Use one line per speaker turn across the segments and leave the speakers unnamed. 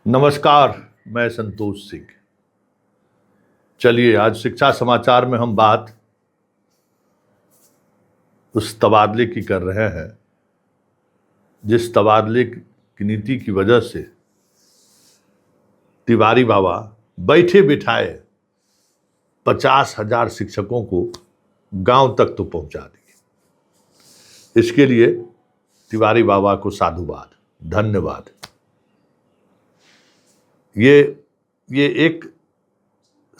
नमस्कार, मैं संतोष सिंह। चलिए, आज शिक्षा समाचार में हम बात उस तबादले की कर रहे हैं जिस तबादले की नीति की वजह से तिवारी बाबा बैठे बिठाए 50,000 शिक्षकों को गांव तक तो पहुंचा दिए। इसके लिए तिवारी बाबा को साधुवाद, धन्यवाद। ये एक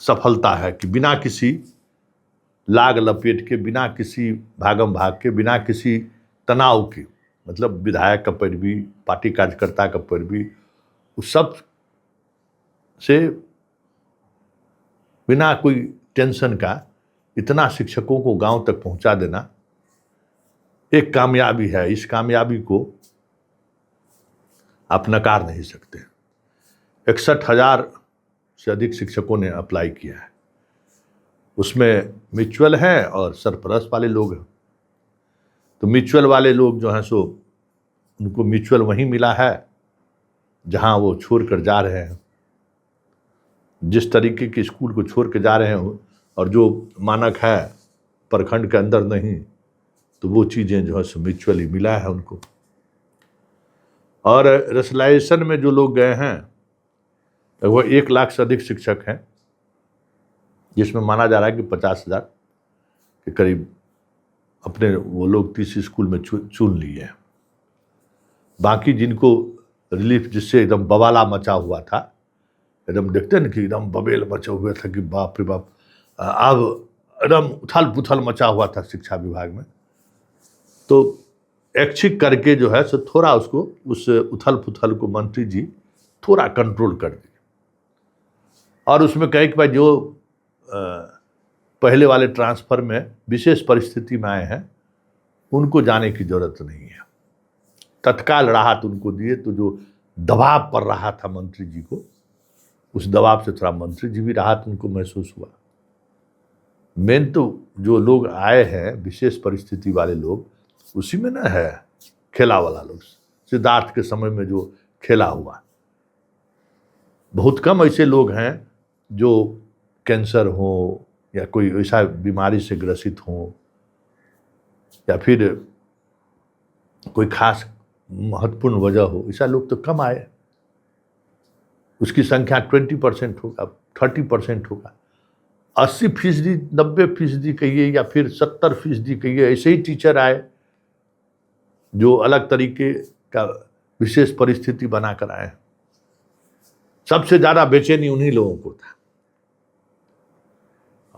सफलता है कि बिना किसी लाग लपेट के, बिना किसी भागम भाग के, बिना किसी तनाव के, मतलब विधायक का पैरवी, पार्टी कार्यकर्ता का पैरवी, उस सब से बिना कोई टेंशन का इतना शिक्षकों को गांव तक पहुंचा देना एक कामयाबी है। इस कामयाबी को आप नकार नहीं सकते। 61,000 से अधिक शिक्षकों ने अप्लाई किया है। उसमें म्यूचुअल है और सरप्लस वाले लोग हैं। तो म्यूचुअल वाले लोग जो हैं सो उनको म्यूचुअल वहीं मिला है जहां वो छोड़ कर जा रहे हैं। जिस तरीके के स्कूल को छोड़ के जा रहे हैं और जो मानक है प्रखंड के अंदर नहीं, तो वो चीज़ें जो है सो म्यूचुअली मिला है उनको। और रेशनलाइजेशन में जो लोग गए हैं वो 1 लाख से अधिक शिक्षक हैं, जिसमें माना जा रहा है कि 50,000 के करीब अपने वो लोग 30 स्कूल में चुन लिए हैं। बाकी जिनको रिलीफ, जिससे एकदम बवाला मचा हुआ था, एकदम देखते हैं ना कि एकदम बबेल मचा हुआ था कि बाप रे बाप, अब एकदम उथल पुथल मचा हुआ था शिक्षा विभाग में, तो ऐच्छिक करके जो है सो थोड़ा उसको, उस उथल पुथल को मंत्री जी थोड़ा कंट्रोल कर दिए। और उसमें कहे कि भाई जो पहले वाले ट्रांसफर में विशेष परिस्थिति में आए हैं उनको जाने की जरूरत नहीं है, तत्काल राहत उनको दिए। तो जो दबाव पड़ रहा था मंत्री जी को, उस दबाव से थोड़ा मंत्री जी भी राहत उनको महसूस हुआ। मेन तो जो लोग आए हैं विशेष परिस्थिति वाले लोग, उसी में ना है खेला वाला लोग। सिद्धार्थ के समय में जो खेला हुआ, बहुत कम ऐसे लोग हैं जो कैंसर हो या कोई ऐसा बीमारी से ग्रसित हो या फिर कोई खास महत्वपूर्ण वजह हो, ऐसा लोग तो कम आए। उसकी संख्या 20% होगा, 30% होगा। 80%, 90% कहिए या फिर 70% कहिए, ऐसे ही टीचर आए जो अलग तरीके का विशेष परिस्थिति बनाकर आए। सबसे ज़्यादा बेचैनी उन्हीं लोगों को था।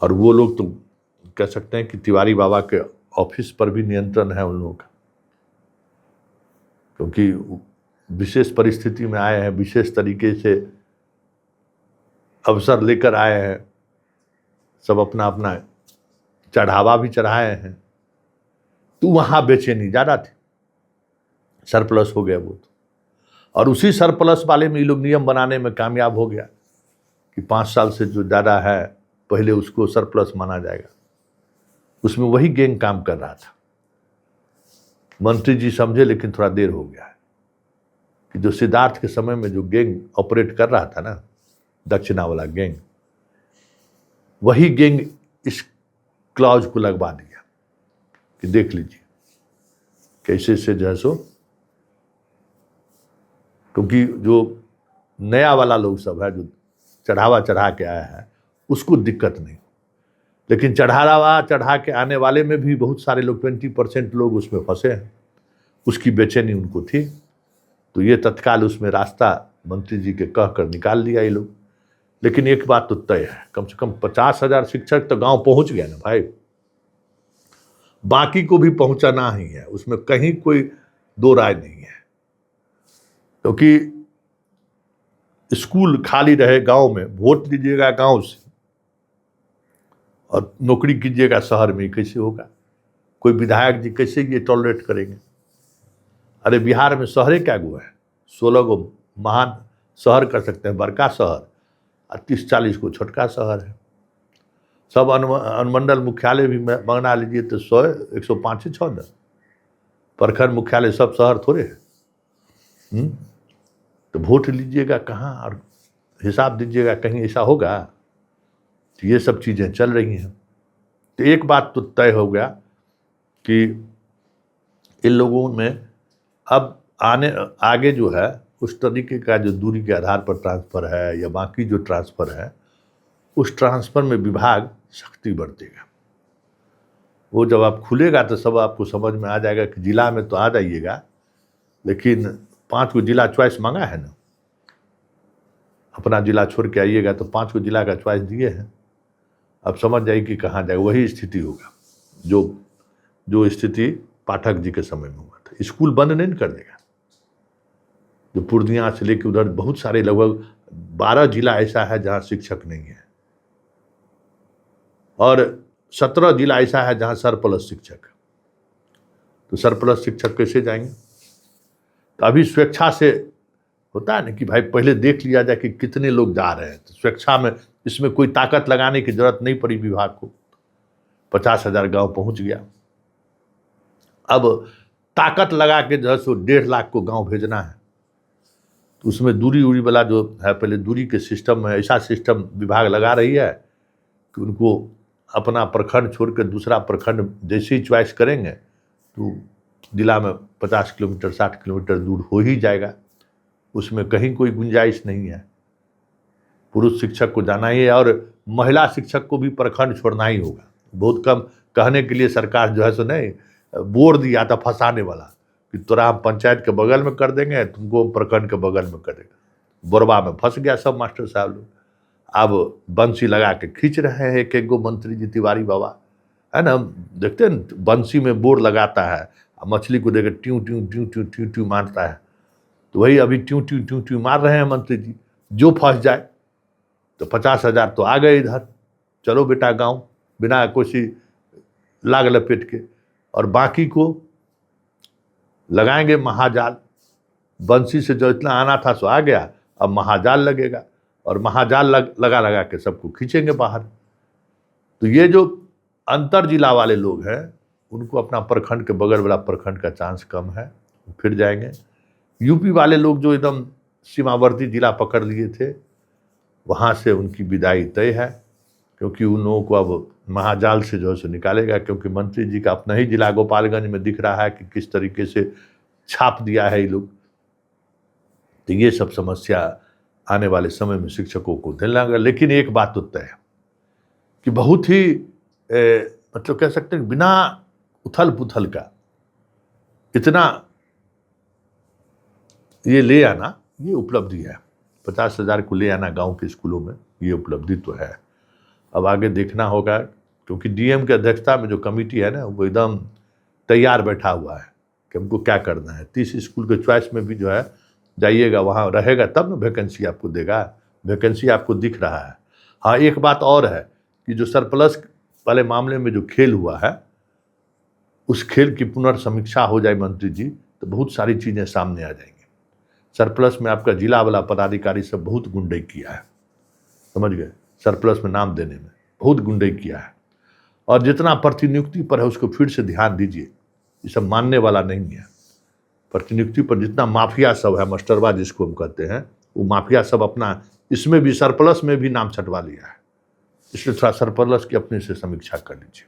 और वो लोग तो कह सकते हैं कि तिवारी बाबा के ऑफिस पर भी नियंत्रण है उन लोगों का, क्योंकि विशेष परिस्थिति में आए हैं, विशेष तरीके से अवसर लेकर आए हैं, सब अपना अपना चढ़ावा भी चढ़ाए हैं, तो वहाँ बेचैनी ज़्यादा थी। सरप्लस हो गया वो तो, और उसी सरप्लस वाले में ये लोग नियम बनाने में कामयाब हो गया कि 5 साल से जो ज़्यादा है पहले उसको सरप्लस माना जाएगा। उसमें वही गैंग काम कर रहा था। मंत्री जी समझे, लेकिन थोड़ा देर हो गया है कि जो सिद्धार्थ के समय में जो गैंग ऑपरेट कर रहा था ना, दक्षिणा वाला गैंग, वही गैंग इस क्लॉज को लगवा दिया कि देख लीजिए कैसे से जो है सो, क्योंकि जो नया वाला लोग सब है जो चढ़ावा चढ़ा के आया है उसको दिक्कत नहीं, लेकिन चढ़ावा चढ़ा के आने वाले में भी बहुत सारे लोग, 20% लोग उसमें फंसे हैं। उसकी बेचैनी उनको थी, तो ये तत्काल उसमें रास्ता मंत्री जी के कह कर निकाल लिया ये लोग। लेकिन एक बात तो तय है, कम से कम 50,000 शिक्षक तो गांव पहुंच गया ना भाई, बाकी को भी पहुंचाना ही है, उसमें कहीं कोई दो राय नहीं है। क्योंकि स्कूल खाली रहे गांव में, वोट दीजिएगा गांव से और नौकरी कीजिएगा शहर में, कैसे होगा? कोई विधायक जी कैसे ये टॉलरेट करेंगे? अरे बिहार में शहरे क्या गो है, 16 गो महान शहर कर सकते हैं, बड़का शहर, और 30-40 को छोटका शहर है। सब अनुमंडल मुख्यालय भी बना लीजिए तो 100, 105 6 प्रखंड मुख्यालय, सब शहर थोड़े है। तो वोट लीजिएगा कहाँ और हिसाब दीजिएगा, कहीं ऐसा होगा? तो ये सब चीज़ें चल रही हैं। तो एक बात तो तय हो गया कि इन लोगों में अब आगे जो है उस तरीके का जो दूरी के आधार पर ट्रांसफ़र है या बाकी जो ट्रांसफ़र है, उस ट्रांसफ़र में विभाग शक्ति बरतेगा। वो जब आप खुलेगा तो सब आपको समझ में आ जाएगा कि जिला में तो आ जाइएगा, लेकिन 5 को जिला चॉइस मांगा है ना, अपना जिला छोड़ के आइएगा तो 5 को जिला का चॉइस दिए हैं। अब समझ जाइए कि कहाँ जाएगा। वही स्थिति होगा जो स्थिति पाठक जी के समय में हुआ था। स्कूल बंद नहीं कर देगा। जो पूर्णिया से लेकर उधर बहुत सारे लगभग 12 जिला ऐसा है जहाँ शिक्षक नहीं है, और 17 जिला ऐसा है जहाँ सरप्लस शिक्षक। तो सरप्लस शिक्षक कैसे जाएंगे? तो अभी स्वेच्छा से होता है ना कि भाई पहले देख लिया जाए कि कितने लोग जा रहे हैं। तो स्वेच्छा में इसमें कोई ताकत लगाने की जरूरत नहीं पड़ी विभाग को। 50,000 गांव पहुंच गया। अब ताकत लगा के जो है सो 1.5 लाख को गांव भेजना है, तो उसमें दूरी उरी वाला जो है, पहले दूरी के सिस्टम में ऐसा सिस्टम विभाग लगा रही है कि उनको अपना प्रखंड छोड़ कर दूसरा प्रखंड जैसे ही चॉइस करेंगे तो जिला में 50 किलोमीटर 60 किलोमीटर दूर हो ही जाएगा। उसमें कहीं कोई गुंजाइश नहीं है। पुरुष शिक्षक को जाना ही है और महिला शिक्षक को भी प्रखंड छोड़ना ही होगा। बहुत कम कहने के लिए सरकार जो है सो नहीं बोर दिया था फंसाने वाला कि तोरा हम पंचायत के बगल में कर देंगे, तुमको प्रखंड के बगल में कर देंगे। बोरबा में फंस गया सब मास्टर साहब लोग। अब बंसी लगा के खींच रहे हैं एक गो मंत्री जी तिवारी बाबा, है ना, देखते हैं बंसी में बोर लगाता है, मछली को देकर ट्यू ट्यू ट्यू ट्यू ट्यू ट्यू मारता है। तो वही अभी ट्यू ट्यू ट्यू ट्यू मार रहे हैं मंत्री जी। जो फंस जाए तो 50,000 तो आ गए इधर, चलो बेटा गाँव बिना कोई लाग लपेट के, और बाकी को लगाएंगे महाजाल। बंसी से जो इतना आना था सो आ गया, अब महाजाल लगेगा और महाजाल लगा के सबको खींचेंगे बाहर। तो ये जो अंतर जिला वाले लोग हैं उनको अपना प्रखंड के बगल वाला प्रखंड का चांस कम है, फिर जाएंगे। यूपी वाले लोग जो एकदम सीमावर्ती जिला पकड़ लिए थे, वहाँ से उनकी विदाई तय है, क्योंकि उन लोगों को अब महाजाल से जो है सो निकालेगा। क्योंकि मंत्री जी का अपना ही जिला गोपालगंज में दिख रहा है कि किस तरीके से छाप दिया है ये लोग। तो ये सब समस्या आने वाले समय में शिक्षकों को झेलना होगा। लेकिन एक बात तो तय है कि बहुत ही मतलब कह सकते हैं बिना उथल पुथल का इतना ये ले आना, ये उपलब्धि है। 50,000 को ले आना गांव के स्कूलों में, ये उपलब्धि तो है। अब आगे देखना होगा, क्योंकि डीएम की अध्यक्षता में जो कमेटी है ना, वो एकदम तैयार बैठा हुआ है कि हमको क्या करना है। 30 स्कूल के चॉइस में भी जो है जाइएगा, वहाँ रहेगा तब ना वैकेंसी आपको देगा। वैकेंसी आपको दिख रहा है। हाँ, एक बात और है कि जो सरप्लस वाले मामले में जो खेल हुआ है, उस खेल की पुनर्समीक्षा हो जाए मंत्री जी, तो बहुत सारी चीज़ें सामने आ जाएंगी। सरप्लस में आपका जिला वाला पदाधिकारी सब बहुत गुंडई किया है, समझ गए। सरप्लस में नाम देने में बहुत गुंडई किया है, और जितना प्रतिनियुक्ति पर है उसको फिर से ध्यान दीजिए। ये सब मानने वाला नहीं है। प्रतिनियुक्ति पर जितना माफिया सब है, मास्टरवा जिसको हम कहते हैं, वो माफिया सब अपना इसमें भी सरप्लस में भी नाम छटवा लिया है। इसलिए थोड़ा सरप्लस की अपने से समीक्षा कर लीजिए।